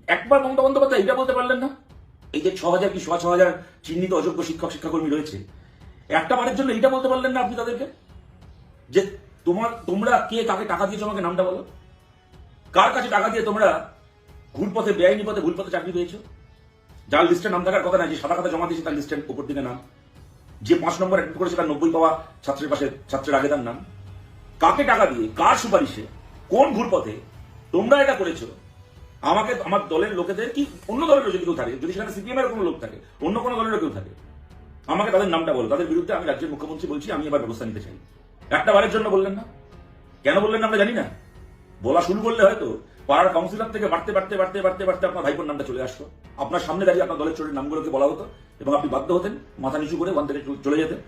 একবার মমতা বন্দ্যোপাধ্যায় এটা বলতে পারলেন না? এই যে 6,000 কি 6,500 চিহ্নিত অযোগ্য শিক্ষক শিক্ষাকর্মী রয়েছে, একটা বারের জন্য এটা বলতে পারলেন না আপনি তাদেরকে যে তোমরা কে কাকে টাকা দিয়েছো, আমাকে নামটা বলো। কার কাছে টাকা দিয়ে তোমরা ঘুরপথে বেআইনি পথে ভুল পথে চাকরি পেয়েছো? যার লিস্টে নাম থাকার কথা না, যে সাদা খাতা জমা দিয়েছে তার লিস্টের উপর দিকে নাম, যে 5 নম্বর অ্যাটেন্ড করেছে তার 90 পাওয়া ছাত্রের পাশে ছাত্রের আগে তার নাম। কাকে টাকা দিয়ে, কার সুপারিশে, কোন ঘুরপথে তোমরা এটা করেছো? আমাকে, আমার দলের লোকেদের কি অন্য দলের যদি কেউ থাকে, যদি সেখানে সিপিএম এর কোনো লোক থাকে, অন্য কোনো দলের কেউ থাকে, আমাকে তাদের নামটা বলো। তাদের বিরুদ্ধে আমি রাজ্যের মুখ্যমন্ত্রী বলছি, আমি এবার ব্যবস্থা নিতে চাই। একটা বারের জন্য বললেন না, কেন বললেন না আমরা জানি না। বলা শুরু করলে হয়তো পাড়ার কাউন্সিলর থেকে বাড়তে বাড়তে বাড়তে বাড়তে বাড়তে আপনার ভাইপোর নামটা চলে আসতো, আপনার সামনে দাঁড়িয়ে আপনার দলের চোরের নামগুলোকে বলা হতো এবং আপনি বাধ্য হতেন মাথা নিচু করে ওখান থেকে চলে যেতেন।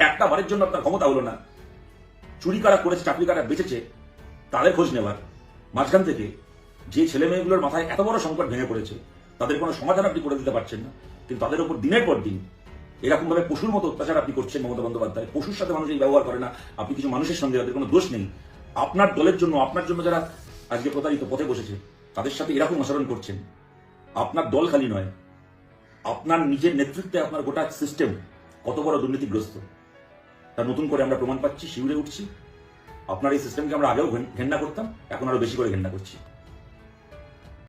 একটা বারের জন্য আপনার ক্ষমতা হলো না চুরি কারা করেছে, চাকরি কারা বেঁচেছে তাদের খোঁজ নেওয়ার। মাঝখান থেকে যে ছেলে মেয়েগুলোর মাথায় এত বড় সংকট ভেঙে পড়েছে, তাদের কোনো সমাধান আপনি করে দিতে পারছেন না, কিন্তু তাদের উপর দিনের পর দিন এরকম ভাবে পশুর মতো অত্যাচার আপনি করছেন মমতা বন্দ্যোপাধ্যায়। পশুর সাথে মানুষ এই ব্যবহার করে না, আপনি কিছু মানুষের সঙ্গে, তাদের কোনো দোষ নেই, আপনার দলের জন্য, আপনার জন্য যারা আজকে প্রতারিত পথে বসেছে তাদের সাথে এরকম আচরণ করছেন। আপনার দল খালি নয়, আপনার নিজের নেতৃত্বে আপনার গোটা সিস্টেম কত বড় দুর্নীতিগ্রস্ত তা নতুন করে আমরা প্রমাণ পাচ্ছি, শিউরে উঠছি। আপনার এই সিস্টেমকে আমরা আগেও ঘেন্না করতাম, এখন আরো বেশি করে ঘেন্না করছি।